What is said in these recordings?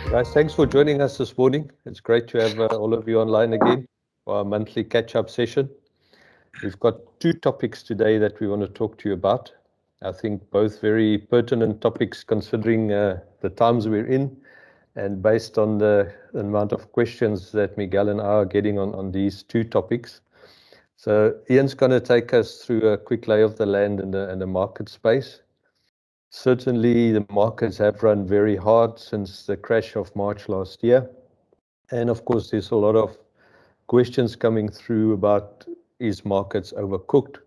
Guys, thanks for joining us this morning. It's great to have all of you online again for our monthly catch-up session. We've got two topics today that we want to talk to you about. I think both very pertinent topics considering the times we're in and based on the amount of questions that Miguel and I are getting on these two topics. So Ian's going to take us through a quick lay of the land in the market space. Certainly, the markets have run very hard since the crash of March last year. And of course, there's a lot of questions coming through about is markets overcooked.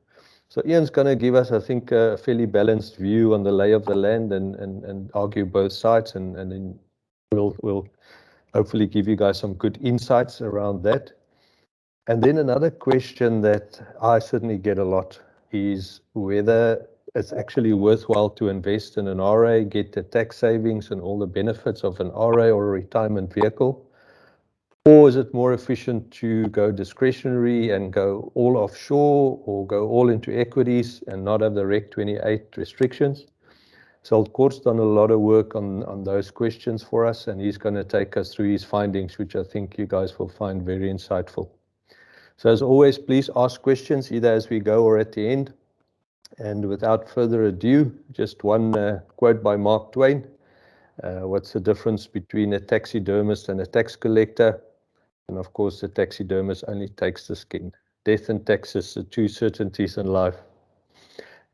So Ian's going to give us, I think, a fairly balanced view on the lay of the land and argue both sides. And then we'll hopefully give you guys some good insights around that. And then another question that I certainly get a lot is whether it's actually worthwhile to invest in an RA, get the tax savings and all the benefits of an RA or a retirement vehicle, or is it more efficient to go discretionary and go all offshore or go all into equities and not have the Reg 28 restrictions? So Cor's done a lot of work on those questions for us, and he's going to take us through his findings, which I think you guys will find very insightful. So as always, please ask questions either as we go or at the end. And without further ado, just one quote by Mark Twain. What's the difference between a taxidermist and a tax collector? And of course, the taxidermist only takes the skin. Death and taxes are two certainties in life.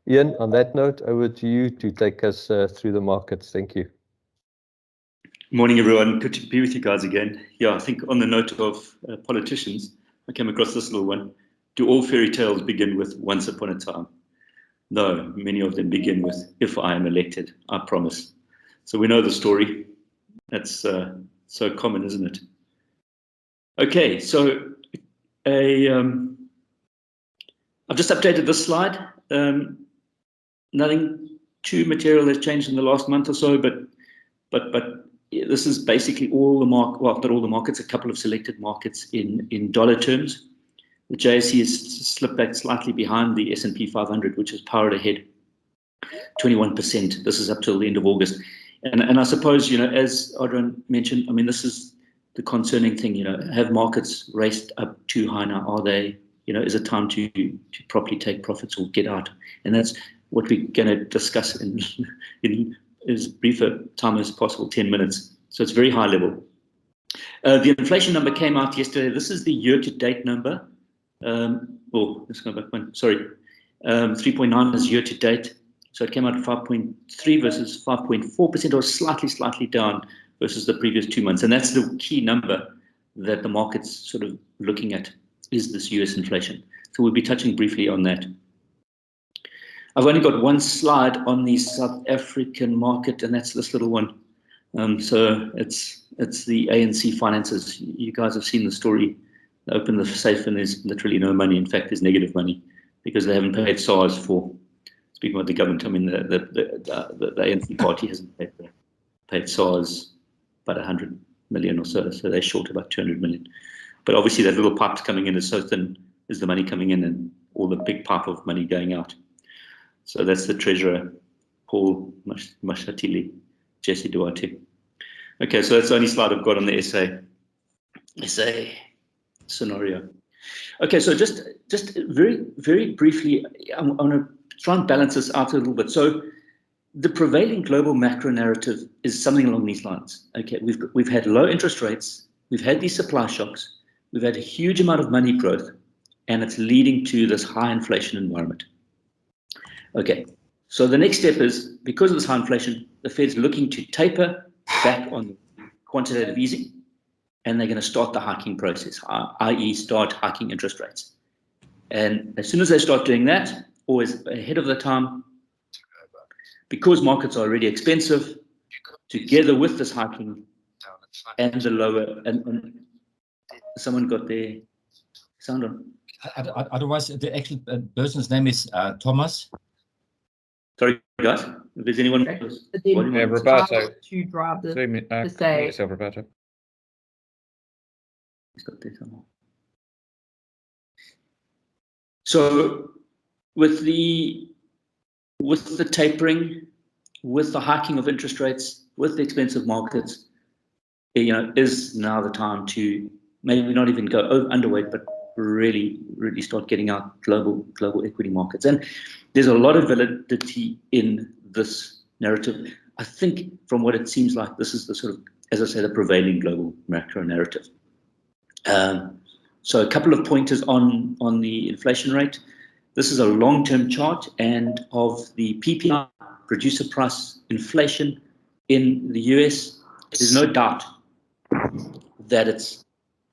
Ian, on that note, over to you to take us through the markets. Thank you. Morning, everyone. Good to be with you guys again. Yeah, I think on the note of politicians, I came across this little one. Do all fairy tales begin with once upon a time? No, many of them begin with if I am elected, I promise. So we know the story. That's so common, isn't it? Okay, so I've just updated this slide. Nothing too material has changed in the last month or so, but this is basically all the not all the markets, a couple of selected markets in dollar terms. The JSE has slipped back slightly behind the S&P 500, which has powered ahead 21%. This is up till the end of August. And I suppose, as Adrian mentioned, I mean, this is the concerning thing, have markets raced up too high now? Are they, is it time to properly take profits or get out? And that's what we're going to discuss in as brief a time as possible, 10 minutes. So it's very high level. The inflation number came out yesterday. This is the year-to-date number. Let's go back one. Sorry. 3.9 is year-to-date. So it came out at 5.3 versus 5.4%, or slightly down versus the previous 2 months. And that's the key number that the market's sort of looking at, is this US inflation. So we'll be touching briefly on that. I've only got one slide on the South African market, and that's this little one. So it's the ANC finances. You guys have seen the story. They open the safe and there's literally no money. In fact, there's negative money because they haven't paid SARS for, speaking about the government, I mean, the ANC party hasn't paid SARS about 100 million or so. So they're short about 200 million. But obviously that little pipe's coming in is so thin is the money coming in and all the big pipe of money going out. So that's the treasurer, Paul Mashatile, Jesse Duarte. Okay, so that's the only slide I've got on the SA scenario. Okay, so just very, very briefly, I'm going to try and balance this out a little bit. So the prevailing global macro narrative is something along these lines. Okay, we've had low interest rates, we've had these supply shocks, we've had a huge amount of money growth, and it's leading to this high inflation environment. Okay, so the next step is, because of this high inflation, the Fed's looking to taper back on quantitative easing, and they're going to start the hiking process, i.e. start hiking interest rates. And as soon as they start doing that, always ahead of the time, because markets are already expensive, together with this hiking and the lower, and someone got their sound on. Otherwise, the actual person's name is Thomas. Sorry, guys. If there's anyone else. Yeah, Roberto. To drive the Zoom in, to say yourself, Roberto. He's got this on. So with the tapering, with the hiking of interest rates, with the expensive markets, is now the time to maybe not even go underweight, but really start getting out global equity markets. And there's a lot of validity in this narrative. I think from what it seems like, this is the sort of, as I say, the prevailing global macro narrative. So a couple of pointers on the inflation rate. This is a long-term chart, and of the PPI, producer price inflation in the US, there's no doubt that it's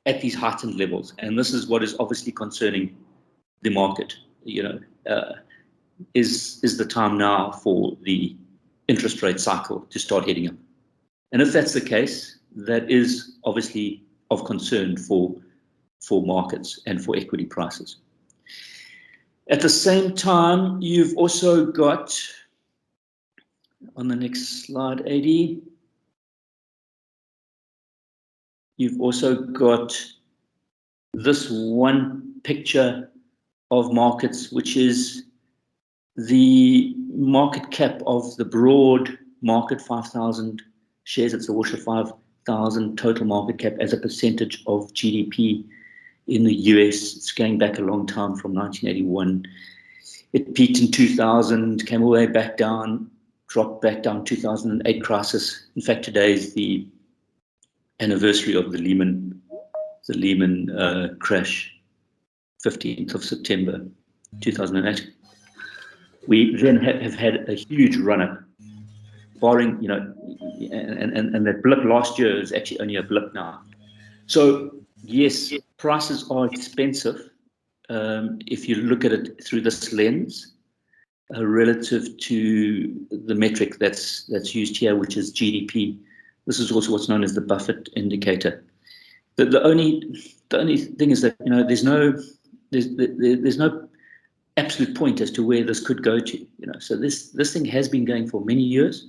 at these heightened levels, and this is what is obviously concerning the market. Is the time now for the interest rate cycle to start heading up? And if that's the case, that is obviously of concern for markets and for equity prices. At the same time, you've also got, on the next slide, 80, you've also got this one picture of markets, which is the market cap of the broad market, 5,000 shares. It's the Washer 5,000 total market cap as a percentage of GDP in the US. It's going back a long time, from 1981. It peaked in 2000, came all the way back down, dropped back down, 2008 crisis. In fact, today is the anniversary of the Lehman crash, 15th of September 2008. We then have had a huge run-up, barring, and that blip last year is actually only a blip now. So yes, prices are expensive if you look at it through this lens, relative to the metric that's used here, which is GDP. This is also what's known as the Buffett indicator. The only thing is that there's no absolute point as to where this could go to. So this thing has been going for many years,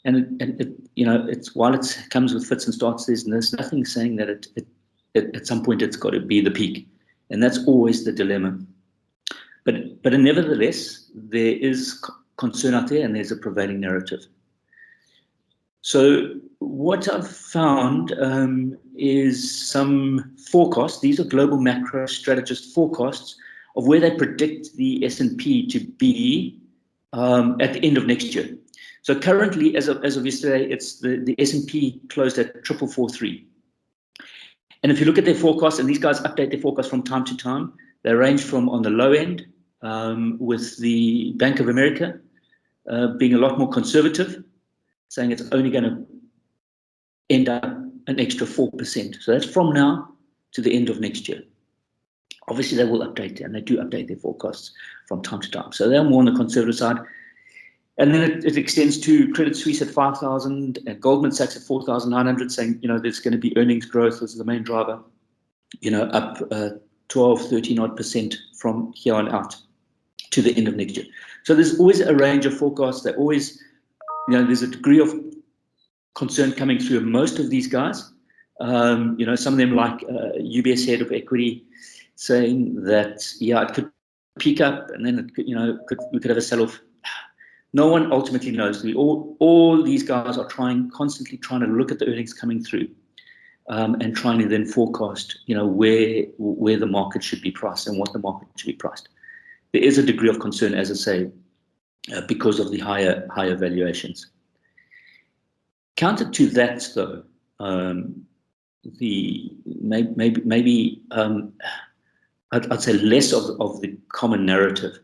and it's, while it comes with fits and starts, there's nothing saying that it at some point it's got to be the peak, and that's always the dilemma. But nevertheless, there is concern out there, and there's a prevailing narrative. So what I've found is some forecasts. These are global macro strategist forecasts of where they predict the S&P to be at the end of next year. So currently, as of yesterday, it's the S&P closed at 4443. And if you look at their forecast, and these guys update their forecast from time to time, they range from, on the low end, with the Bank of America being a lot more conservative, saying it's only going to end up an extra 4%. So that's from now to the end of next year. Obviously, they will update, and they do update their forecasts from time to time. So they're more on the conservative side. And then it extends to Credit Suisse at 5,000 and Goldman Sachs at 4,900, saying, there's going to be earnings growth as the main driver, up 12, 13 odd % from here on out to the end of next year. So there's always a range of forecasts. They're always, there's a degree of concern coming through most of these guys. Some of them, like UBS head of equity, saying that, it could peak up, and then it could, we could have a sell-off. No one ultimately knows. All these guys are constantly trying to look at the earnings coming through, and trying to then forecast, where the market should be priced and what the market should be priced. There is a degree of concern, as I say, because of the higher valuations. Counter to that, though, I'd say less of the common narrative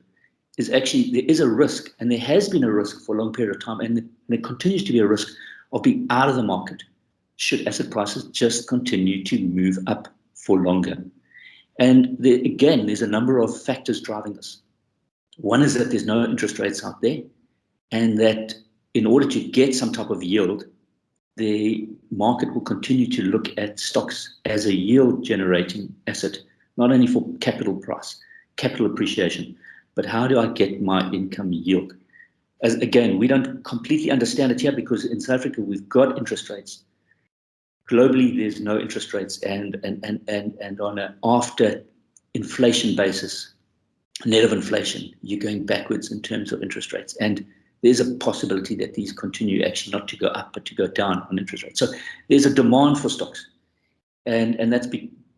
is actually, there is a risk, and there has been a risk for a long period of time, and there continues to be a risk of being out of the market should asset prices just continue to move up for longer. And again, there's a number of factors driving this. One is that there's no interest rates out there, and that in order to get some type of yield, the market will continue to look at stocks as a yield generating asset, not only for capital appreciation, but how do I get my income yield? As again, we don't completely understand it here, because in South Africa we've got interest rates. Globally, there's no interest rates, and on an after inflation basis, net of inflation, you're going backwards in terms of interest rates. And there's a possibility that these continue actually not to go up, but to go down on interest rates. So there's a demand for stocks. And that's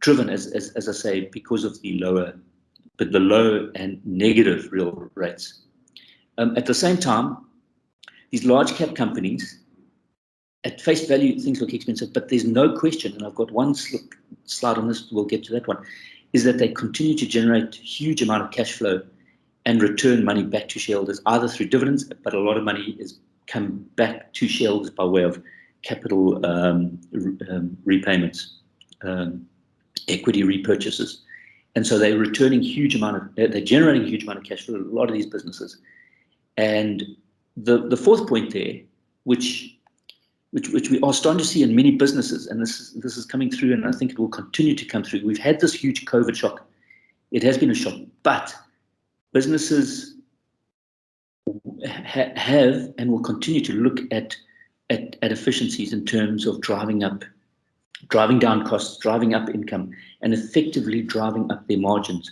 driven, as I say, because of the low and negative real rates. At the same time, these large cap companies, at face value, things look expensive, but there's no question, and I've got one slide on this, we'll get to that one, is that they continue to generate huge amount of cash flow and return money back to shareholders, either through dividends, but a lot of money is come back to shareholders by way of capital repayments, equity repurchases. And so they're generating a huge amount of cash flow, a lot of these businesses. And the fourth point there, which we are starting to see in many businesses, and this is coming through, and I think it will continue to come through. We've had this huge COVID shock. It has been a shock, but businesses have and will continue to look at efficiencies in terms of driving down costs, driving up income, and effectively driving up their margins.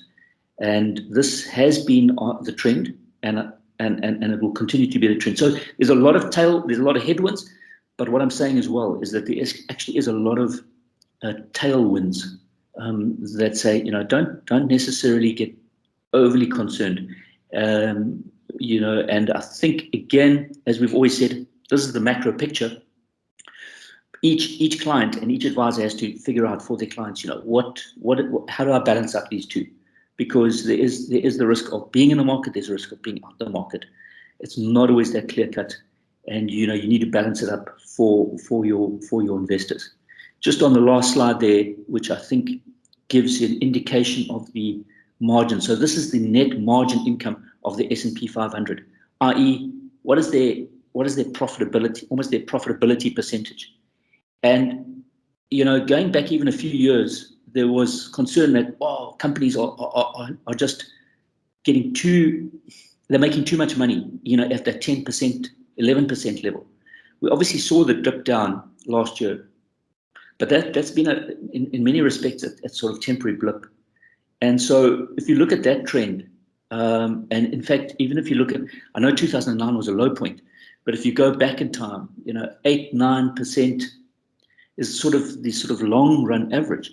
And this has been the trend, and it will continue to be the trend. So there's a lot of headwinds, but what I'm saying as well is that there actually is a lot of tailwinds that say, don't necessarily get overly concerned. And I think, again, as we've always said, this is the macro picture. Each client and each advisor has to figure out for their clients, how do I balance up these two? Because there is the risk of being in the market, there's a risk of being out the market. It's not always that clear cut, and you need to balance it up for your investors. Just on the last slide there, which I think gives you an indication of the margin. So this is the net margin income of the S&P 500, i.e., what is their profitability, almost their profitability percentage. And going back even a few years, there was concern that companies are just they're making too much money, at that 10%, 11% level. We obviously saw the dip down last year, but that's been in many respects a sort of temporary blip. And so if you look at that trend, and in fact, even if you look at, I know 2009 was a low point, but if you go back in time, 8-9% is sort of the long run average.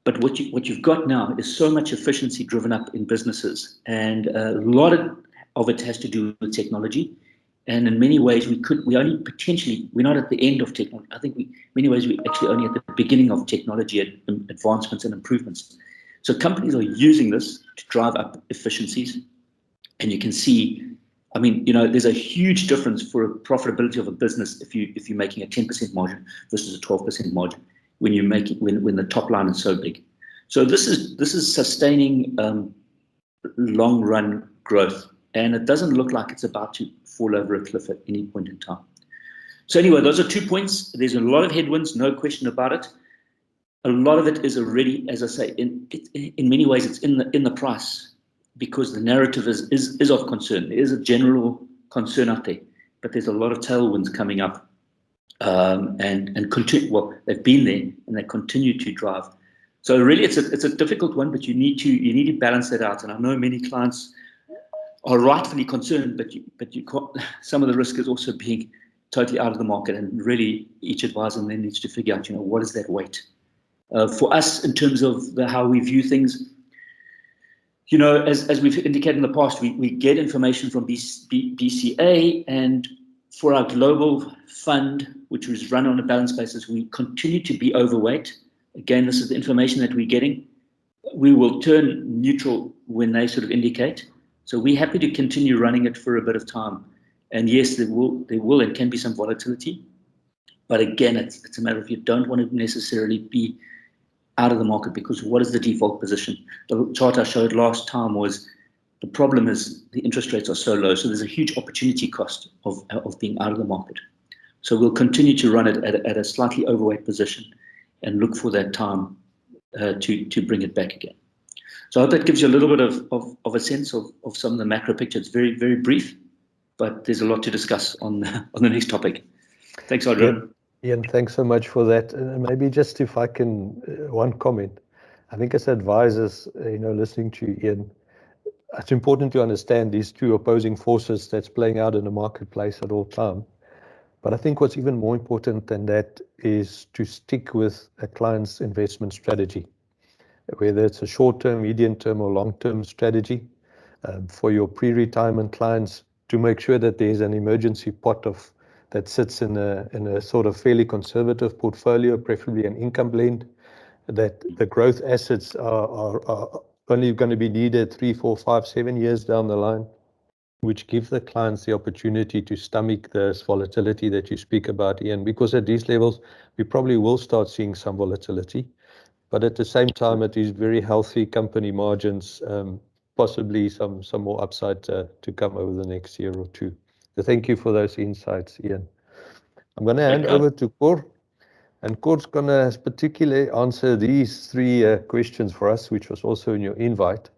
But what you've got now is so much efficiency driven up in businesses, and a lot of it has to do with technology. And in many ways, we're not at the end of technology. I think in many ways, we're actually only at the beginning of technology advancements and improvements. So companies are using this to drive up efficiencies. And you can see, there's a huge difference for a profitability of a business if you're making a 10% margin versus a 12% margin when the top line is so big. So this is sustaining long run growth, and it doesn't look like it's about to fall over a cliff at any point in time. So anyway, those are 2 points. There's a lot of headwinds, no question about it. A lot of it is already, as I say, in many ways, it's in the price, because the narrative is of concern. There is a general concern out there, but there's a lot of tailwinds coming up, and continue. Well, they've been there and they continue to drive. So really, it's a difficult one, but you need to balance that out. And I know many clients are rightfully concerned, but you can't. Some of the risk is also being totally out of the market, and really each advisor then needs to figure out, what is that weight. For us, in terms of how we view things, as we've indicated in the past, we get information from BCA, and for our global fund, which was run on a balance basis, we continue to be overweight. Again, this is the information that we're getting. We will turn neutral when they sort of indicate. So we're happy to continue running it for a bit of time. And yes, there will and can be some volatility. But again, it's a matter of, you don't want to necessarily be out of the market, because what is the default position? The chart I showed last time was, the problem is the interest rates are so low, so there's a huge opportunity cost of being out of the market. So we'll continue to run it at a slightly overweight position and look for that time to bring it back again. So I hope that gives you a little bit of a sense of some of the macro picture. It's very, very brief, but there's a lot to discuss on the next topic. Thanks, Adrian. Ian, thanks so much for that. And maybe just if I can, one comment. I think as advisors, listening to Ian, it's important to understand these two opposing forces that's playing out in the marketplace at all time. But I think what's even more important than that is to stick with a client's investment strategy, whether it's a short-term, medium-term, or long-term strategy. For your pre-retirement clients, to make sure that there's an emergency pot that sits in a sort of fairly conservative portfolio, preferably an income blend, that the growth assets are only going to be needed 3, 4, 5, 7 years down the line, which give the clients the opportunity to stomach this volatility that you speak about, Ian, because at these levels, we probably will start seeing some volatility. But at the same time, it is very healthy company margins, possibly some more upside to come over the next year or two. So thank you for those insights, Ian. I'm going to hand over to Cor, and Cor's going to particularly answer these 3 questions for us, which was also in your invite.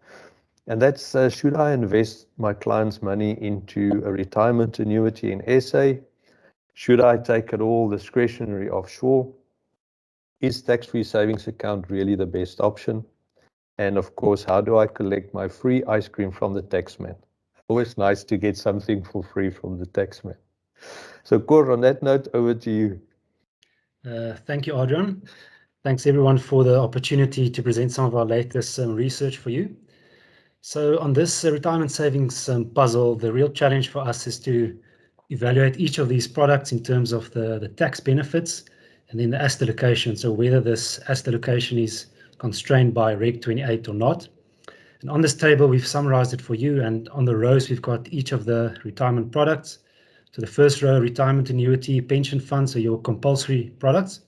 And that's, should I invest my client's money into a retirement annuity in SA? Should I take it all discretionary offshore? Is tax-free savings account really the best option? And of course, how do I collect my free ice cream from the taxman? Always nice to get something for free from the taxman. So Cor, on that note, over to you. Thank you, Adrian. Thanks everyone for the opportunity to present some of our latest research for you. So on this retirement savings puzzle, the real challenge for us is to evaluate each of these products in terms of the tax benefits and then the asset allocation. So whether this asset allocation is constrained by Reg 28 or not. And on this table, we've summarized it for you. And on the rows, we've got each of the retirement products. So the first row, retirement annuity, pension funds, are your compulsory products.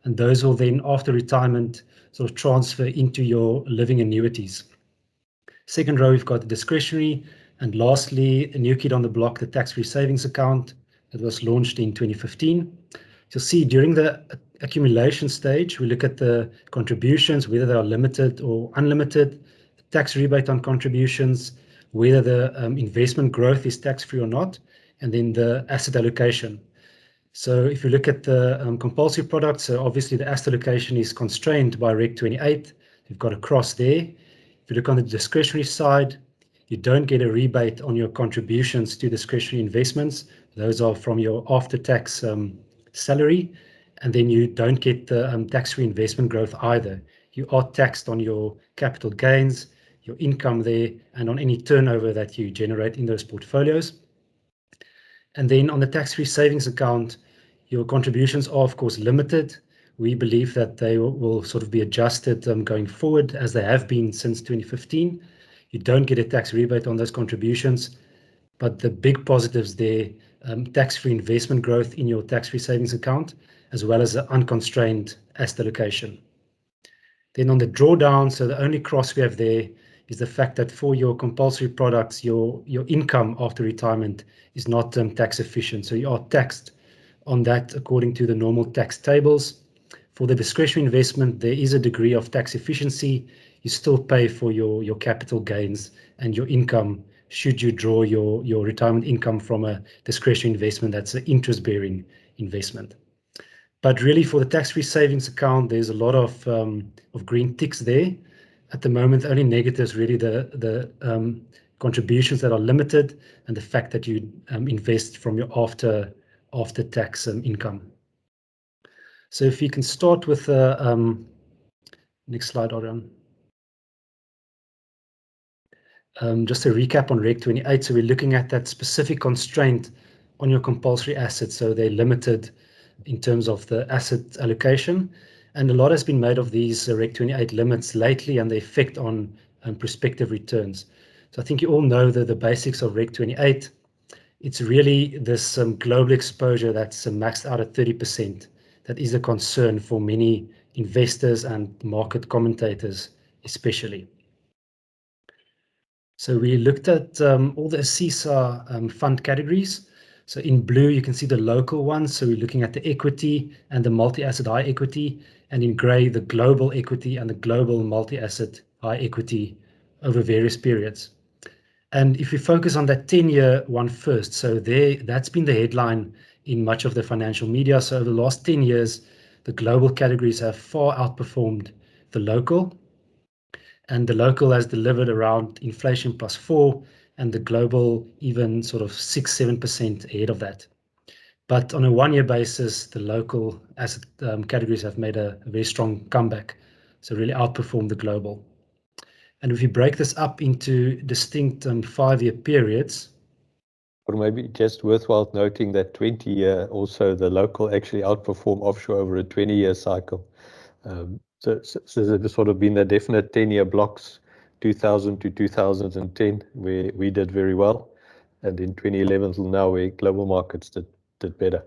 And those will then, after retirement, sort of transfer into your living annuities. Second row, we've got the discretionary. And lastly, a new kid on the block, the tax-free savings account that was launched in 2015. You'll see during the accumulation stage, we look at the contributions, whether they are limited or unlimited, tax rebate on contributions, whether the investment growth is tax-free or not, and then the asset allocation. So if you look at the compulsory products, so obviously the asset allocation is constrained by Reg 28. You've got a cross there. If you look on the discretionary side, you don't get a rebate on your contributions to discretionary investments. Those are from your after-tax salary, and then you don't get the tax-free investment growth either. You are taxed on your capital gains, your income there, and on any turnover that you generate in those portfolios. And then on the tax-free savings account, your contributions are, of course, limited. We believe that they will sort of be adjusted going forward, as they have been since 2015. You don't get a tax rebate on those contributions, but the big positives there, tax-free investment growth in your tax-free savings account, as well as the unconstrained asset allocation. Then on the drawdown, so the only cross we have there is the fact that for your compulsory products, your income after retirement is not tax efficient. So you are taxed on that according to the normal tax tables. For the discretionary investment, there is a degree of tax efficiency. You still pay for your capital gains and your income should you draw your retirement income from a discretionary investment that's an interest-bearing investment. But really for the tax-free savings account, there's a lot of green ticks there. At the moment, only negatives really the contributions that are limited and the fact that you invest from your after-tax income. So if you can start with the next slide, Adrian. Just a recap on Reg 28. So we're looking at that specific constraint on your compulsory assets. So they're limited in terms of the asset allocation. And a lot has been made of these Reg 28 limits lately and the effect on prospective returns. So I think you all know the basics of Reg 28. It's really this global exposure that's maxed out at 30%. That is a concern for many investors and market commentators especially. So we looked at all the ASISA fund categories. So in blue, you can see the local ones. So we're looking at the equity and the multi-asset high equity. And in gray, the global equity and the global multi-asset high equity over various periods. And if we focus on that 10-year one first, so that's been the headline in much of the financial media. So over the last 10 years, the global categories have far outperformed the local. And the local has delivered around inflation +4, and the global even sort of 6-7% ahead of that. But on a one-year basis, the local asset categories have made a very strong comeback, so really outperformed the global. And if you break this up into distinct 5-year periods. Or maybe just worthwhile noting that 20-year also the local actually outperform offshore over a 20-year cycle. So there's sort of been the definite 10-year blocks, 2000 to 2010, where we did very well. And in 2011 till now, where global markets did better.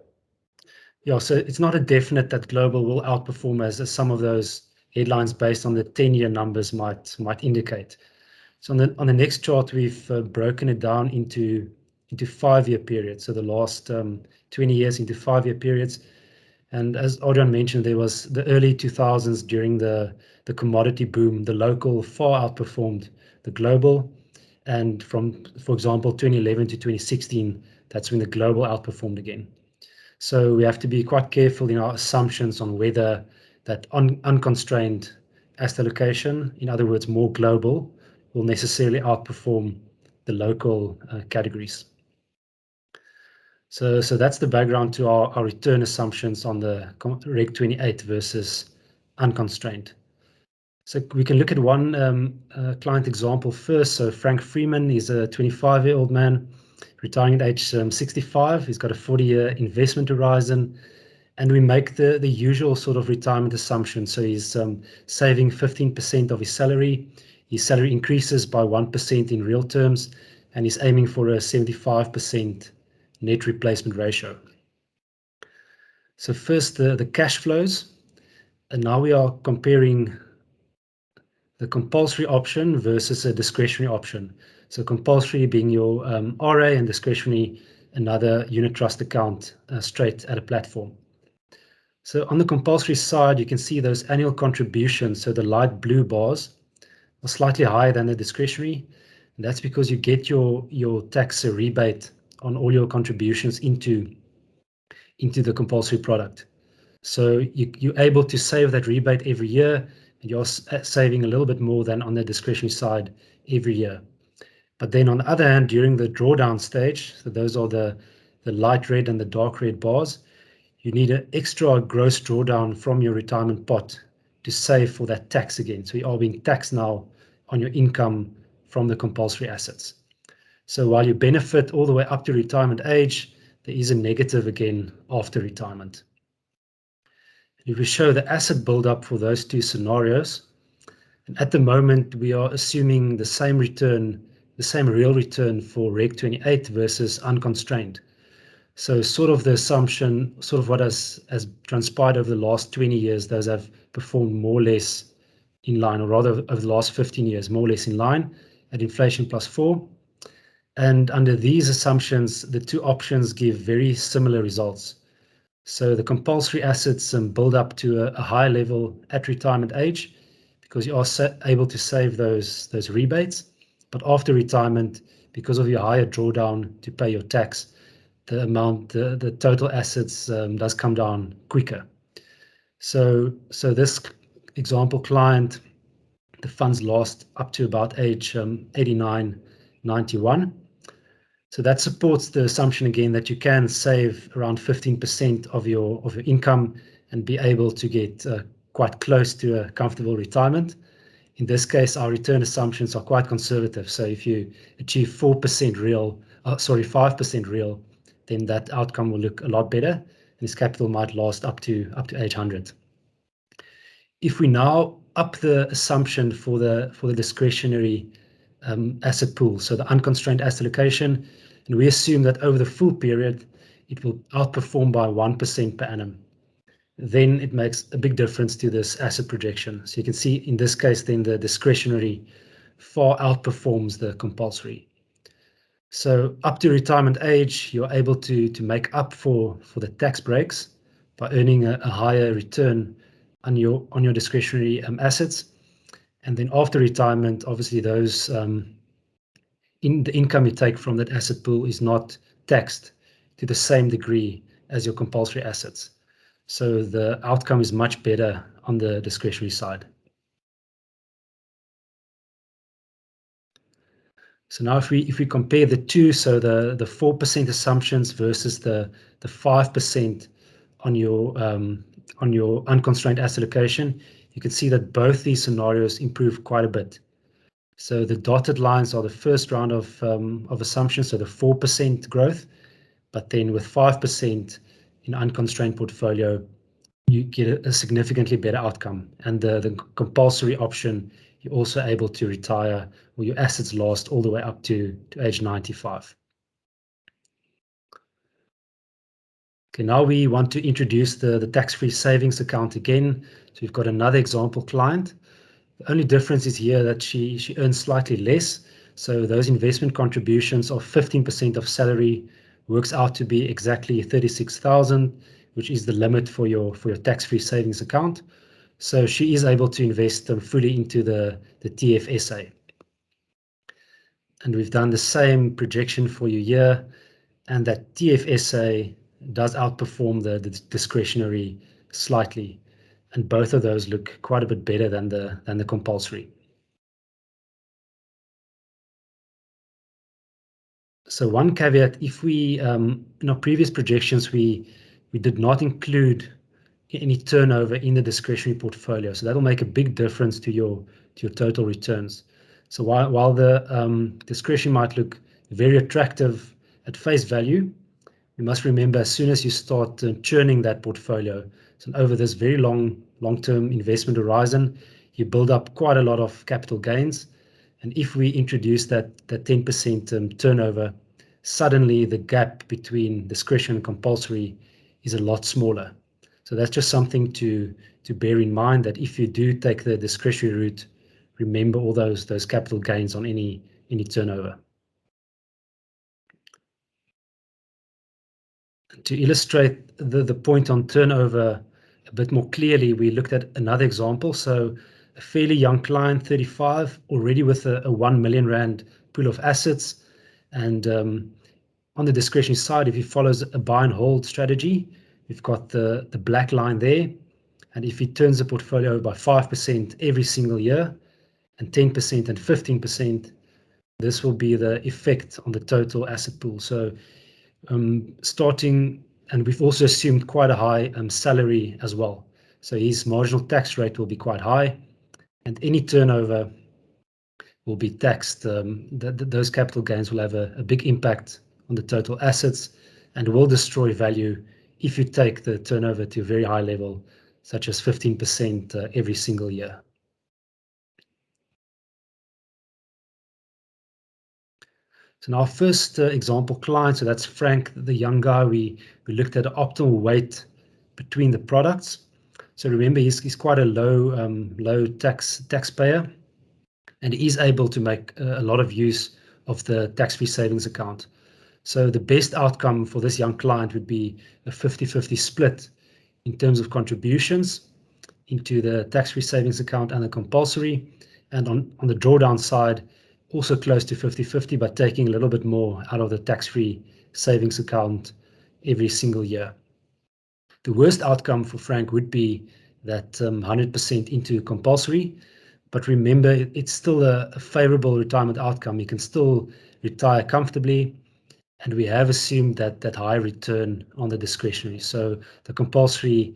Yeah, so it's not a definite that global will outperform as some of those headlines based on the 10-year numbers might indicate. So on the next chart, we've broken it down into 5-year periods. So the last 20 years into 5-year periods. And as Adrian mentioned, there was the early 2000s during the commodity boom. The local far outperformed the global. And from, for example, 2011 to 2016, that's when the global outperformed again. So we have to be quite careful in our assumptions on whether that unconstrained asset allocation, in other words, more global, will necessarily outperform the local categories. So that's the background to our return assumptions on the Reg 28 versus unconstrained. So we can look at one client example first. So Frank Freeman is a 25-year-old man retiring at age 65. He's got a 40-year investment horizon. And we make the usual sort of retirement assumption. So he's saving 15% of his salary. His salary increases by 1% in real terms, and he's aiming for a 75% net replacement ratio. So first, the cash flows. And now we are comparing the compulsory option versus a discretionary option. So compulsory being your RA and discretionary another unit trust account straight at a platform. So on the compulsory side, you can see those annual contributions. So the light blue bars are slightly higher than the discretionary. And that's because you get your tax rebate on all your contributions into the compulsory product. So you're able to save that rebate every year, and you're saving a little bit more than on the discretionary side every year. But then on the other hand, during the drawdown stage, so those are the light red and the dark red bars, you need an extra gross drawdown from your retirement pot to save for that tax again. So you are being taxed now on your income from the compulsory assets. So while you benefit all the way up to retirement age, there is a negative again after retirement. If we show the asset buildup for those two scenarios, and at the moment we are assuming the same return, the same real return for Reg 28 versus unconstrained. So sort of the assumption, sort of what has transpired over the last 20 years, those have performed more or less in line, or rather over the last 15 years, more or less in line at inflation +4. And under these assumptions, the two options give very similar results. So the compulsory assets build up to a higher level at retirement age because you are able to save those rebates. But after retirement, because of your higher drawdown to pay your tax, the amount, the total assets does come down quicker. So this example client, the funds last up to about age 89, 91. So that supports the assumption again that you can save around 15% of your income and be able to get quite close to a comfortable retirement. In this case, our return assumptions are quite conservative. So if you achieve 4% real, 5% real, then that outcome will look a lot better, and this capital might last up to age 100. If we now up the assumption for the discretionary asset pool, so the unconstrained asset allocation, and we assume that over the full period, it will outperform by 1% per annum. Then it makes a big difference to this asset projection. So you can see in this case, then the discretionary far outperforms the compulsory. So up to retirement age, you're able to make up for the tax breaks by earning a higher return on your discretionary assets. And then after retirement, obviously those in the income you take from that asset pool is not taxed to the same degree as your compulsory assets. So the outcome is much better on the discretionary side. So now if we compare the two, so the 4% assumptions versus the 5% on your unconstrained asset allocation, you can see that both these scenarios improve quite a bit. So the dotted lines are the first round of assumptions, so the 4% growth, but then with 5% in unconstrained portfolio, you get a significantly better outcome. And the compulsory option, you're also able to retire or your assets last all the way up to age 95. Okay, now we want to introduce the tax-free savings account again. So we've got another example client. The only difference is here that she earns slightly less. So those investment contributions of 15% of salary works out to be exactly 36,000, which is the limit for your tax-free savings account. So she is able to invest them fully into the TFSA. And we've done the same projection for you here, and that TFSA does outperform the discretionary slightly. And both of those look quite a bit better than the compulsory. So one caveat, if we in our previous projections we did not include any turnover in the discretionary portfolio, so that'll make a big difference to your total returns. So while the discretion might look very attractive at face value, you must remember as soon as you start churning that portfolio, so over this very long-term investment horizon, you build up quite a lot of capital gains. And if we introduce that 10% turnover, suddenly the gap between discretion and compulsory is a lot smaller. So that's just something to bear in mind, that if you do take the discretionary route, remember all those capital gains on any turnover. To illustrate the point on turnover a bit more clearly, we looked at another example. So a fairly young client, 35, already with a 1 million rand pool of assets. And on the discretionary side, if he follows a buy and hold strategy, we've got the black line there. And if he turns the portfolio by 5% every single year, and 10% and 15%, this will be the effect on the total asset pool. So starting, and we've also assumed quite a high salary as well. So his marginal tax rate will be quite high, and any turnover will be taxed. Those capital gains will have a big impact on the total assets and will destroy value if you take the turnover to a very high level, such as 15% every single year. So now our first example client, so that's Frank, the young guy. We looked at the optimal weight between the products. So remember, he's quite a low taxpayer, and he is able to make a lot of use of the tax-free savings account. So the best outcome for this young client would be a 50-50 split in terms of contributions into the tax-free savings account and the compulsory, and on the drawdown side, also close to 50-50, but taking a little bit more out of the tax-free savings account every single year. The worst outcome for Frank would be that 100% into compulsory, but remember, it's still a favorable retirement outcome. You can still retire comfortably, and we have assumed that high return on the discretionary. So the compulsory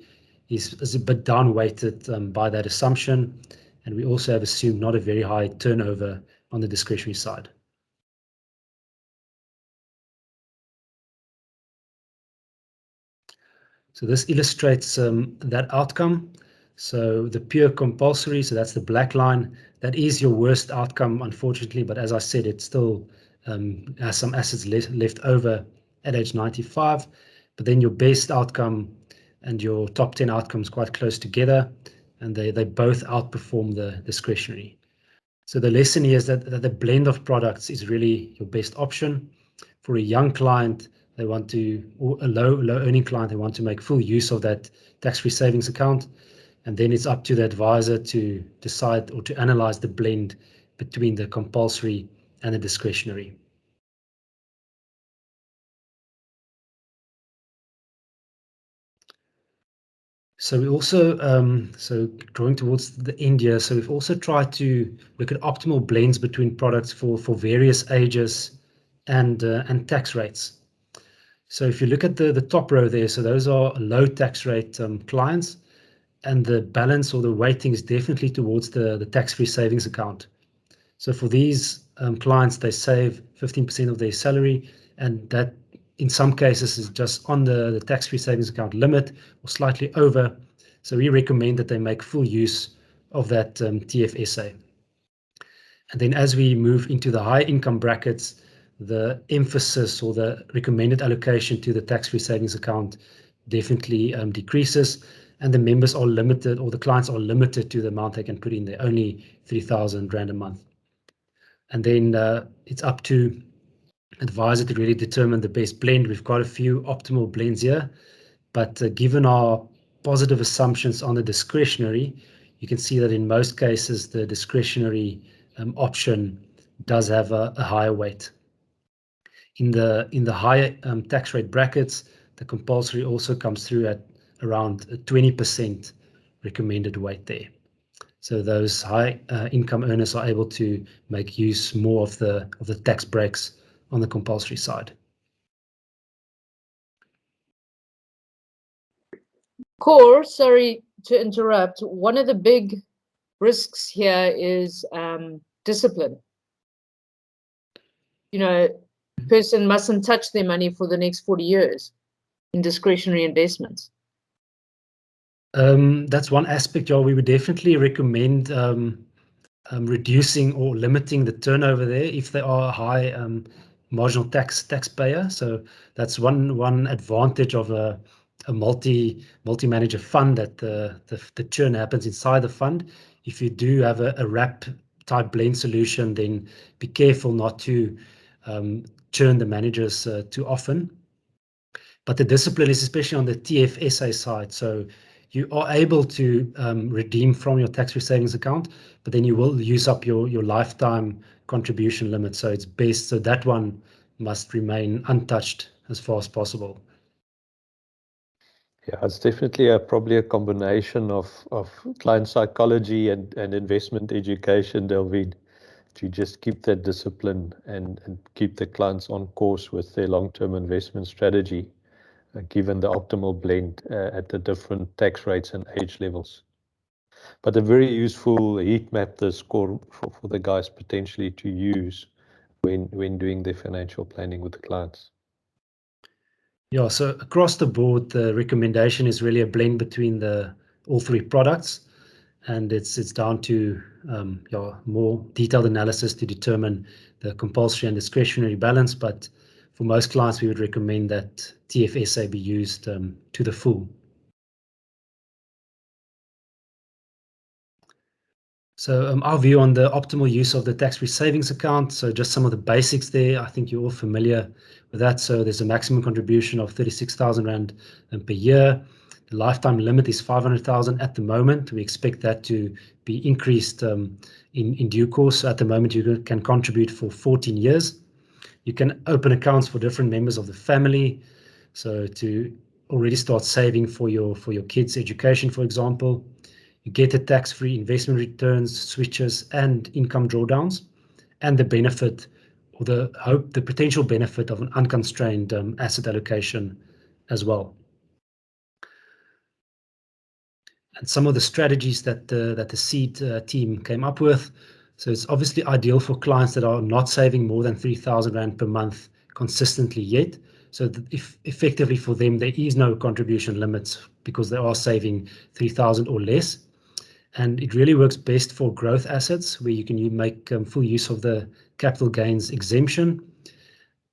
is a bit down weighted by that assumption, and we also have assumed not a very high turnover on the discretionary side. So this illustrates that outcome. So the pure compulsory, so that's the black line, that is your worst outcome, unfortunately, but as I said, it still has some assets left over at age 95. But then your best outcome and your top 10 outcomes quite close together, and they both outperform the discretionary. So the lesson here is that the blend of products is really your best option. For a young client, they want to, or a low earning client, they want to make full use of that tax-free savings account. And then it's up to the advisor to decide or to analyze the blend between the compulsory and the discretionary. So we also, so drawing towards the end here, so we've also tried to look at optimal blends between products for various ages and tax rates. So if you look at the top row there, so those are low tax rate clients, and the balance or the weighting is definitely towards the tax-free savings account. So for these clients, they save 15% of their salary, and that in some cases is just on the tax-free savings account limit or slightly over. So we recommend that they make full use of that TFSA. And then as we move into the high income brackets, the emphasis or the recommended allocation to the tax-free savings account definitely decreases, and the members are limited, or the clients are limited to the amount they can put in there, only 3,000 Rand a month. And then it's up to advisor to really determine the best blend. We've got a few optimal blends here, but given our positive assumptions on the discretionary, you can see that in most cases the discretionary option does have a higher weight. In the higher tax rate brackets, the compulsory also comes through at around 20% recommended weight there. So those high income earners are able to make use more of the tax breaks on the compulsory side. Cor, sorry to interrupt. One of the big risks here is discipline. You know, person mustn't touch their money for the next 40 years in discretionary investments. That's one aspect, yeah. We would definitely recommend reducing or limiting the turnover there if they are a high marginal taxpayer. So that's one advantage of a multi-manager fund, that the churn happens inside the fund. If you do have a wrap type blend solution, then be careful not to churn the managers too often. But the discipline is especially on the TFSA side. So you are able to redeem from your tax-free savings account, but then you will use up your lifetime contribution limit. So it's best, so that one must remain untouched as far as possible. Yeah, it's definitely probably a combination of client psychology and investment education, Delvin, to just keep that discipline and keep the clients on course with their long-term investment strategy, given the optimal blend at the different tax rates and age levels. But a very useful heat map, the score for the guys potentially to use when doing their financial planning with the clients. Yeah, so across the board, the recommendation is really a blend between all three products, and it's down to more detailed analysis to determine the compulsory and discretionary balance. But for most clients, we would recommend that TFSA be used to the full. So our view on the optimal use of the tax-free savings account. So just some of the basics there. I think you're all familiar with that. So there's a maximum contribution of 36,000 Rand per year. The lifetime limit is 500,000 at the moment. We expect that to be increased in due course. At the moment, you can contribute for 14 years. You can open accounts for different members of the family. So to already start saving for your kids' education, for example. You get the tax-free investment returns, switches, and income drawdowns, and the benefit or the potential benefit of an unconstrained asset allocation as well. And some of the strategies that the seed team came up with. So it's obviously ideal for clients that are not saving more than 3,000 Rand per month consistently yet. So if effectively for them, there is no contribution limits because they are saving 3,000 or less. And it really works best for growth assets where you can make full use of the capital gains exemption.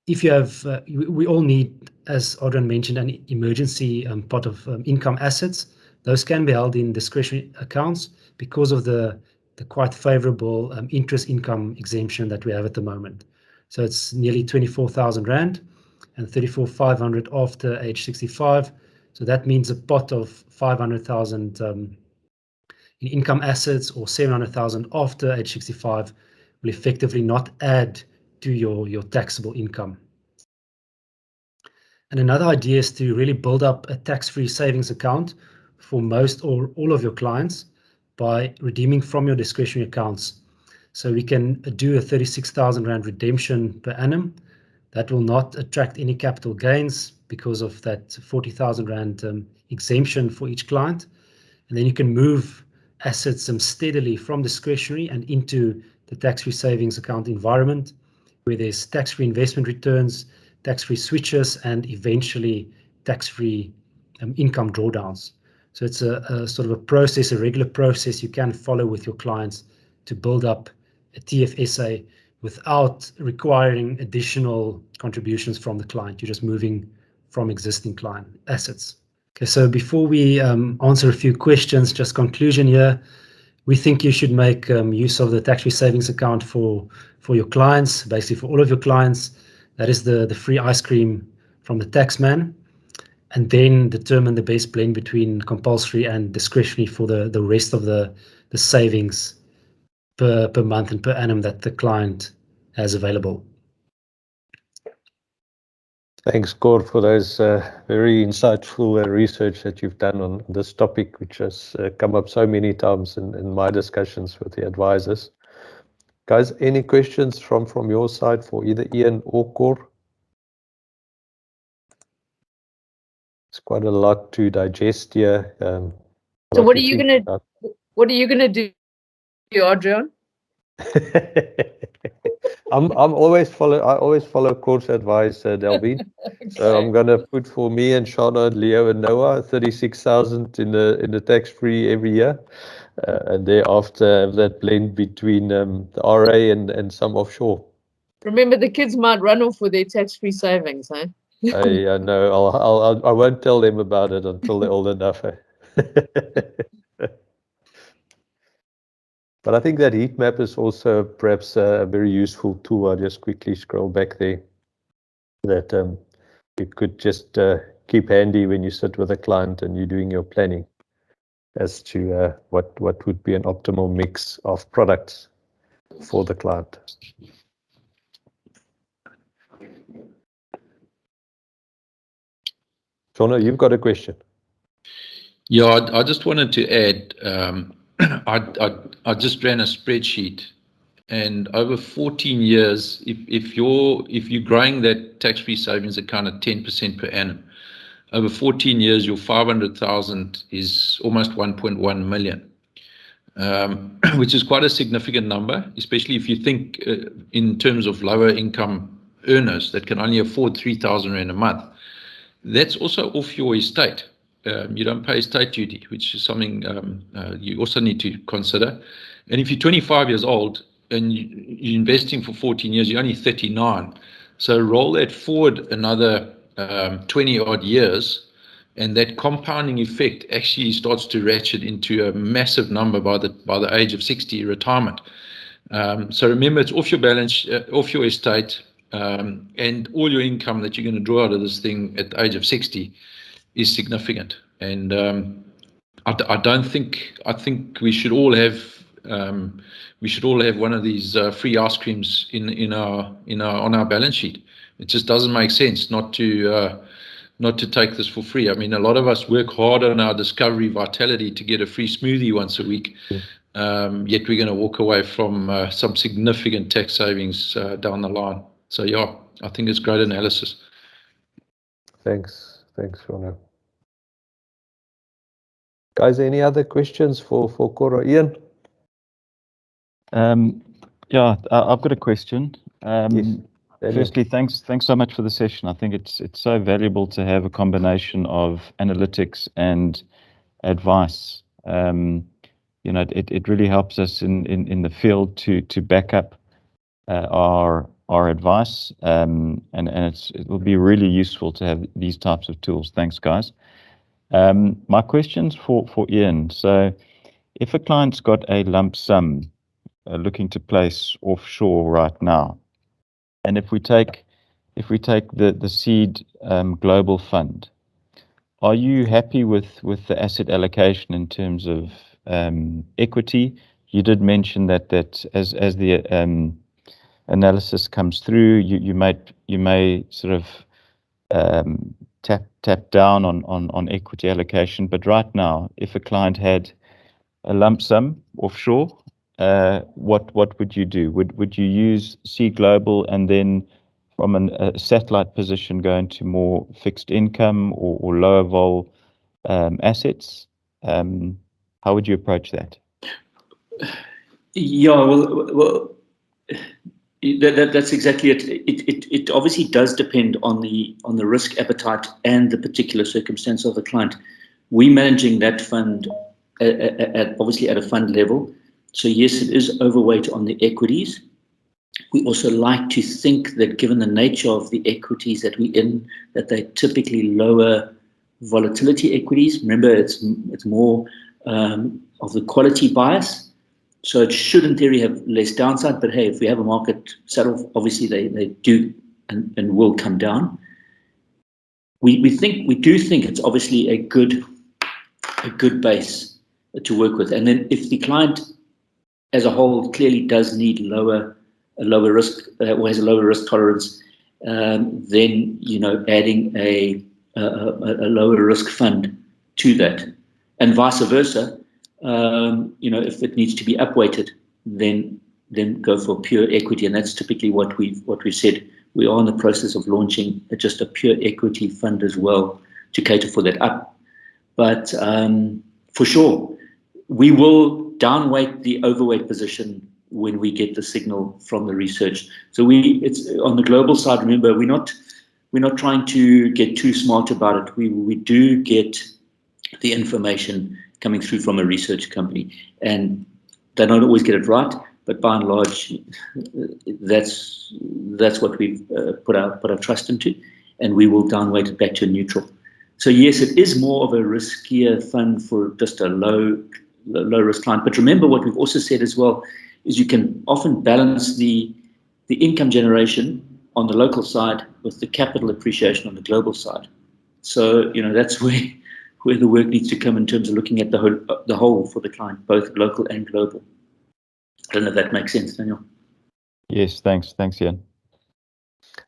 If you have, we all need, as Adrian mentioned, an emergency pot of income assets. Those can be held in discretionary accounts because of the quite favorable interest income exemption that we have at the moment. So it's nearly 24,000 Rand and 34,500 after age 65. So that means a pot of 500,000 in income assets or 700,000 after age 65 will effectively not add to your taxable income. And another idea is to really build up a tax-free savings account for most or all of your clients by redeeming from your discretionary accounts. So we can do a 36,000 Rand redemption per annum. That will not attract any capital gains because of that 40,000 Rand exemption for each client. And then you can move assets steadily from discretionary and into the tax-free savings account environment, where there's tax-free investment returns, tax-free switches, and eventually tax-free income drawdowns. So it's a sort of a process, a regular process you can follow with your clients to build up a TFSA without requiring additional contributions from the client. You're just moving from existing client assets. Okay, so before we answer a few questions, just conclusion here, we think you should make use of the tax-free savings account for your clients, basically for all of your clients. That is the free ice cream from the taxman, and then determine the best blend between compulsory and discretionary for the rest of the savings per month and per annum that the client has available. Thanks, Cor, for those very insightful research that you've done on this topic, which has come up so many times in my discussions with the advisors. Guys, any questions from your side for either Ian or Cor? It's quite a lot to digest here. So what are you gonna do, Adrian? I always follow Cor's advice, Delvin. Okay. So I'm gonna put for me and Shauna, Leo and Noah 36,000 in the tax-free every year, and thereafter have that blend between the RA and some offshore. Remember, the kids might run off with their tax-free savings, huh? I know. I won't tell them about it until they're old enough. But I think that heat map is also perhaps a very useful tool. I'll just quickly scroll back there. That you could just keep handy when you sit with a client and you're doing your planning as to what would be an optimal mix of products for the client. Shauna, you've got a question. Yeah, I just wanted to add, I just ran a spreadsheet, and over 14 years, if you're growing that tax-free savings account at 10% per annum, over 14 years, your 500,000 is almost 1.1 million, which is quite a significant number, especially if you think in terms of lower income earners that can only afford 3,000 Rand a month. That's also off your estate. You don't pay estate duty, which is something you also need to consider. And if you're 25 years old and you're investing for 14 years, you're only 39. So roll that forward another 20 odd years, and that compounding effect actually starts to ratchet into a massive number by the age of 60, retirement. So remember, it's off your balance, off your estate, and all your income that you're going to draw out of this thing at the age of 60 is significant. And I think we should all have one of these free ice creams on our balance sheet. It just doesn't make sense not to take this for free. I mean, a lot of us work hard on our Discovery Vitality to get a free smoothie once a week. Yet we're going to walk away from some significant tax savings down the line. So yeah, I think it's great analysis. Thanks, Shauna. Guys, any other questions for Cor or Ian? Yeah, I've got a question. Yes. Firstly, thanks so much for the session. I think it's so valuable to have a combination of analytics and advice. It really helps us in the field to back up our advice, and it will be really useful to have these types of tools. Thanks, guys. My question's for Ian. So, if a client's got a lump sum looking to place offshore right now, and if we take the seed global fund, are you happy with the asset allocation in terms of equity? You did mention that as the analysis comes through, you may sort of tap down on equity allocation. But right now, if a client had a lump sum offshore, what would you do? Would you use Sea Global and then from a satellite position go into more fixed income or lower vol assets? How would you approach that? Yeah, well, that's exactly it. It obviously does depend on the risk appetite and the particular circumstance of the client. We're managing that fund obviously at a fund level. So yes, it is overweight on the equities. We also like to think that given the nature of the equities that we're in, that they're typically lower volatility equities. Remember, it's more of the quality bias. So it should, in theory, have less downside. But hey, if we have a market sell-off, obviously they do and will come down. We do think it's obviously a good base to work with. And then if the client as a whole clearly does need a lower risk or has a lower risk tolerance, then adding a lower risk fund to that, and vice versa. If it needs to be upweighted, then go for pure equity, and that's typically what we've said. We are in the process of launching just a pure equity fund as well to cater for that up. But for sure, we will downweight the overweight position when we get the signal from the research. So it's on the global side. Remember, we're not trying to get too smart about it. We do get the information coming through from a research company, and they don't always get it right, but by and large, that's what we've put our trust into, and we will downweight it back to neutral. So yes, it is more of a riskier fund for just a low risk client. But remember, what we've also said as well is you can often balance the income generation on the local side with the capital appreciation on the global side. So that's where the work needs to come in terms of looking at the whole for the client, both local and global. I don't know if that makes sense, Daniel. Yes, thanks, Ian.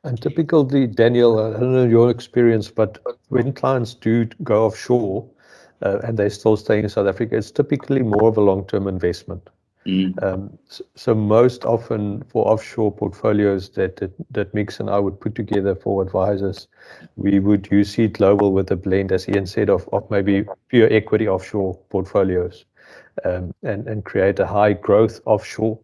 And typically, Daniel, I don't know your experience, but when clients do go offshore and they're still staying in South Africa, it's typically more of a long-term investment. So most often for offshore portfolios that Mix and I would put together for advisors, we would use Sea Global with a blend, as Ian said, of maybe pure equity offshore portfolios, and create a high growth offshore,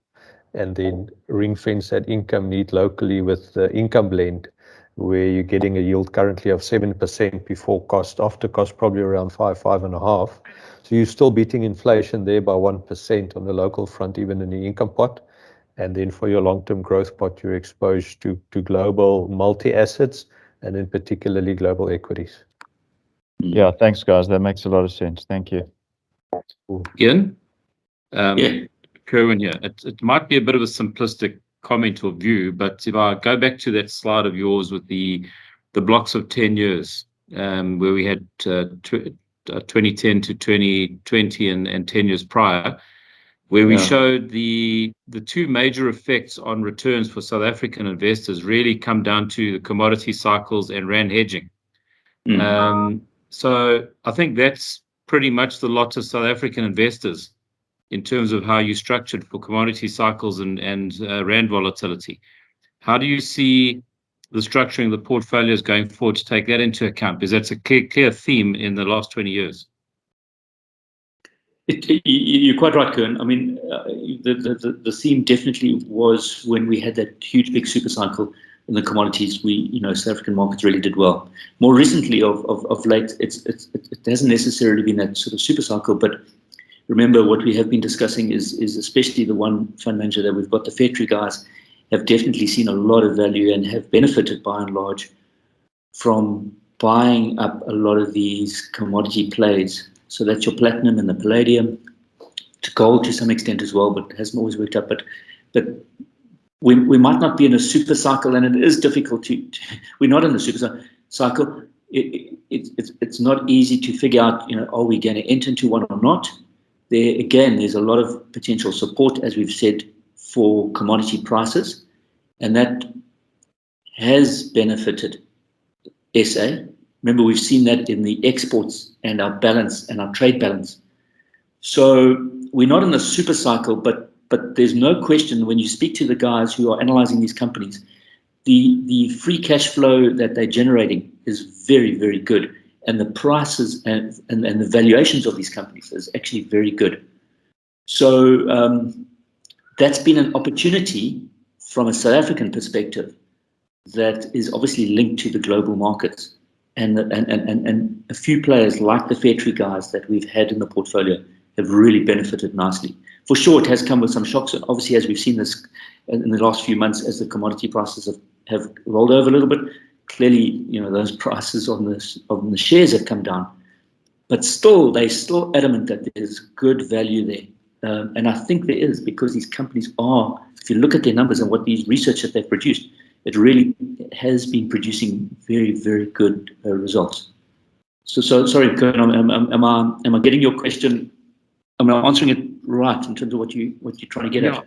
and then ring fence that income need locally with the income blend, where you're getting a yield currently of 7% before cost, after cost probably around 5.5. So you're still beating inflation there by 1% on the local front, even in the income pot. And then for your long-term growth pot, you're exposed to global multi-assets, and in particularly global equities. Yeah, thanks, guys. That makes a lot of sense. Thank you. Ian? Yeah. Kerwin here. It might be a bit of a simplistic comment or view, but if I go back to that slide of yours with the blocks of 10 years, where we had 2010 to 2020 and 10 years prior, where we showed the two major effects on returns for South African investors really come down to the commodity cycles and rand hedging. So I think that's pretty much the lot of South African investors in terms of how you structured for commodity cycles and rand volatility. How do you see the structuring of the portfolios going forward to take that into account? Because that's a clear theme in the last 20 years. You're quite right, Kern. I mean, the theme definitely was when we had that huge big super cycle in the commodities. South African markets really did well. More recently, of late, it hasn't necessarily been that sort of super cycle, but remember, what we have been discussing is especially the one fund manager that we've got, the Fairtree guys, have definitely seen a lot of value and have benefited by and large from buying up a lot of these commodity plays. So that's your platinum and the palladium, to gold to some extent as well, but it hasn't always worked out. But we might not be in a super cycle, and it is difficult we're not in a super cycle. It's not easy to figure out, are we going to enter into one or not? There again, there's a lot of potential support, as we've said, for commodity prices, and that has benefited SA Remember, we've seen that in the exports and our balance and our trade balance. So we're not in a super cycle, but there's no question when you speak to the guys who are analyzing these companies, the free cash flow that they're generating is very, very good. And the prices and the valuations of these companies is actually very good. So that's been an opportunity from a South African perspective that is obviously linked to the global markets. And a few players like the Fairtree guys that we've had in the portfolio have really benefited nicely. For sure, it has come with some shocks. And obviously, as we've seen this in the last few months, as the commodity prices have rolled over a little bit, clearly, those prices on the shares have come down. But still, they're still adamant that there's good value there. And I think there is, because these companies are, if you look at their numbers and what these research that they've produced, it really has been producing very, very good results. So sorry, Kern, am I getting your question? Am I answering it right in terms of what you're trying to get at?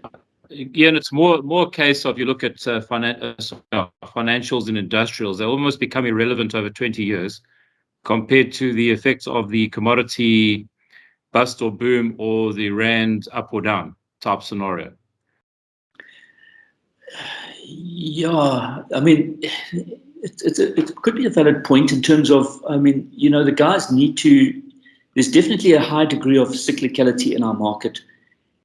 Yeah, and it's more a case of, you look at financials and industrials, they almost become irrelevant over 20 years compared to the effects of the commodity bust or boom or the rand up or down type scenario. Yeah, I mean, it could be a valid point in terms of, the guys need to, there's definitely a high degree of cyclicality in our market.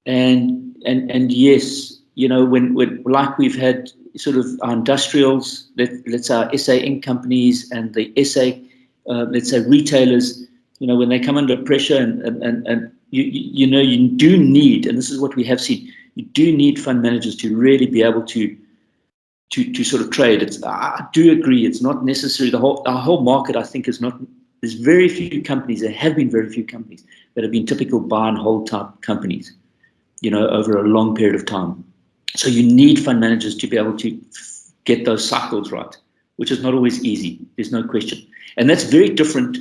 And yes, when like we've had sort of our industrials, let's say our SA Inc. companies and the SA, let's say retailers, when they come under pressure and you do need, and this is what we have seen, you do need fund managers to really be able to sort of trade. I do agree, it's not necessary. Our whole market, I think, is not. There's very few companies. There have been very few companies that have been typical buy and hold type companies, over a long period of time. So you need fund managers to be able to get those cycles right, which is not always easy. There's no question, and that's very different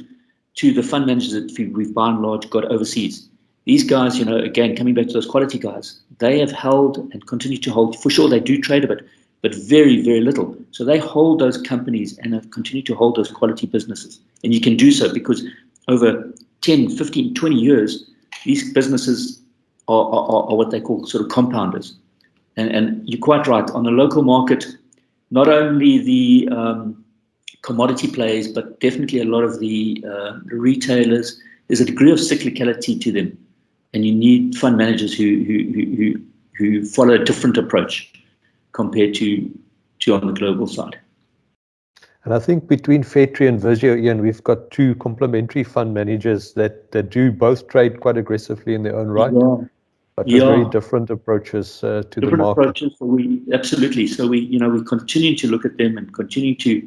to the fund managers that we've by and large got overseas. These guys, again, coming back to those quality guys, they have held and continue to hold. For sure, they do trade a bit, but very, very little. So they hold those companies and have continued to hold those quality businesses. And you can do so because over 10, 15, 20 years, these businesses are what they call sort of compounders. And you're quite right. On the local market, not only the commodity plays, but definitely a lot of the retailers, there's a degree of cyclicality to them. And you need fund managers who follow a different approach compared to on the global side. And I think between Fairtree and Visio, Ian, we've got two complementary fund managers that do both trade quite aggressively in their own right, but with very different approaches to the market. Approaches, absolutely. So we continue to look at them and continue to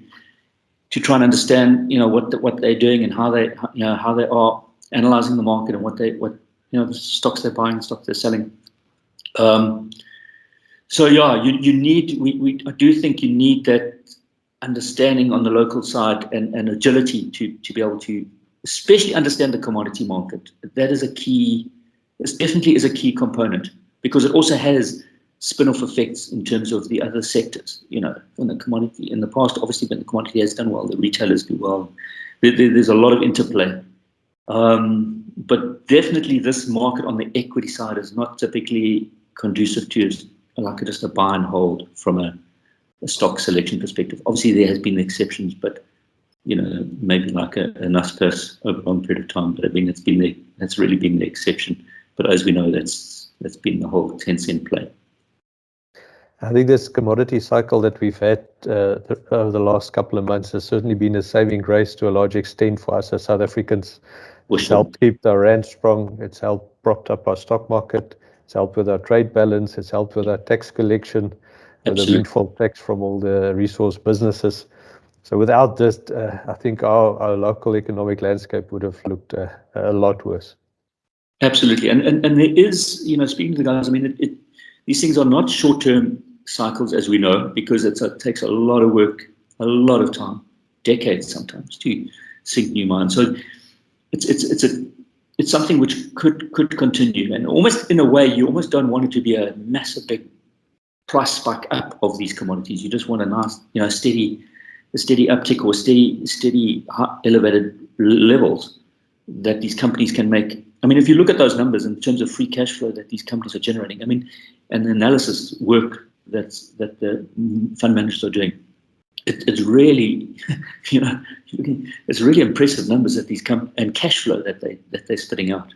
try and understand, what they're doing and how they are analyzing the market and what the stocks they're buying, stocks they're selling. So yeah, you need. I do think you need that understanding on the local side and agility to be able to, especially understand the commodity market. That is a key. This definitely is a key component because it also has spin-off effects in terms of the other sectors. When the commodity in the past, obviously, when the commodity has done well, the retailers do well. There's a lot of interplay. But definitely, this market on the equity side is not typically conducive to just a buy and hold from a stock selection perspective. Obviously, there has been exceptions, but maybe like a Naspers over a long period of time. But I mean, that's really been the exception. But as we know, that's been the whole 10-cent play. I think this commodity cycle that we've had over the last couple of months has certainly been a saving grace to a large extent for us as South Africans. It's helped keep our rand strong. It's helped propped up our stock market. It's helped with our trade balance. It's helped with our tax collection, with the windfall tax from all the resource businesses. So without this, I think our local economic landscape would have looked a lot worse. Absolutely, and there is, speaking to the guys, I mean, these things are not short-term cycles, as we know, because it takes a lot of work, a lot of time, decades sometimes, to sink new mines. So it's something which could continue, and almost in a way, you almost don't want it to be a massive big price spike up of these commodities. You just want a nice, steady steady uptick or steady elevated levels that these companies can make. I mean, if you look at those numbers in terms of free cash flow that these companies are generating, I mean, and the analysis work that the fund managers are doing, it's really, you know, it's really impressive numbers that these and cash flow that they're spitting out.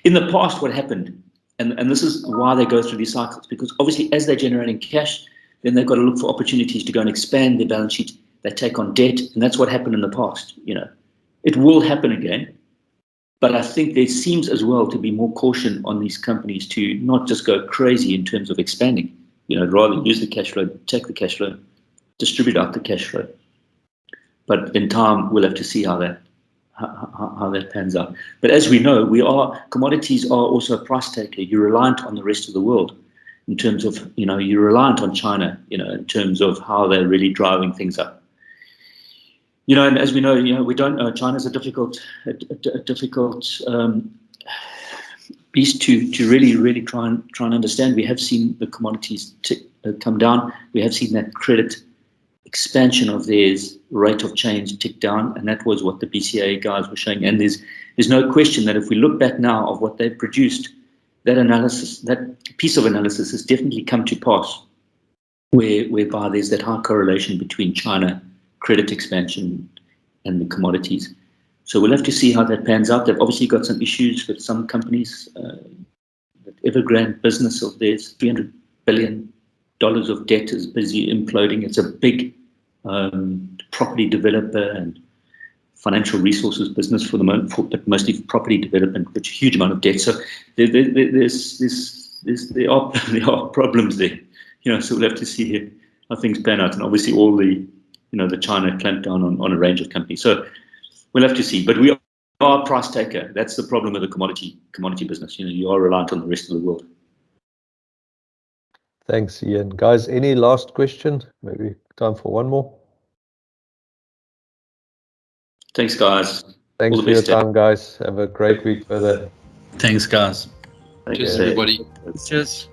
In the past, what happened, and this is why they go through these cycles, because obviously as they're generating cash, then they've got to look for opportunities to go and expand their balance sheet. They take on debt, and that's what happened in the past. You know, it will happen again. But I think there seems as well to be more caution on these companies to not just go crazy in terms of expanding, you know, rather use the cash flow, take the cash flow, distribute out the cash flow. But in time, we'll have to see how that pans out. But as we know, commodities are also a price taker. You're reliant on the rest of the world in terms of, you know, you're reliant on China, you know, in terms of how they're really driving things up. You know, and as we know, you know, we don't know. China's a difficult beast to really try and understand. We have seen the commodities come down. We have seen that credit expansion of theirs rate of change tick down, and that was what the BCA guys were showing. And there's no question that if we look back now of what they've produced, that analysis, that piece of analysis has definitely come to pass, whereby there's that high correlation between China credit expansion and the commodities. So we'll have to see how that pans out. They've obviously got some issues with some companies. That Evergrande business of theirs, $300 billion of debt is busy imploding. It's a big property developer and financial resources business for the moment, but mostly for property development, which is a huge amount of debt. So there are problems there. You know, so we'll have to see how things pan out, and obviously all the, you know, the China clampdown on a range of companies. So we'll have to see. But we are a price taker. That's the problem with the commodity business. You know, you are reliant on the rest of the world. Thanks, Ian. Guys, any last question? Maybe time for one more. Thanks, guys. Thanks for your time, guys. Have a great week further. Thanks, guys. Thanks, Cheers, everybody. Cheers.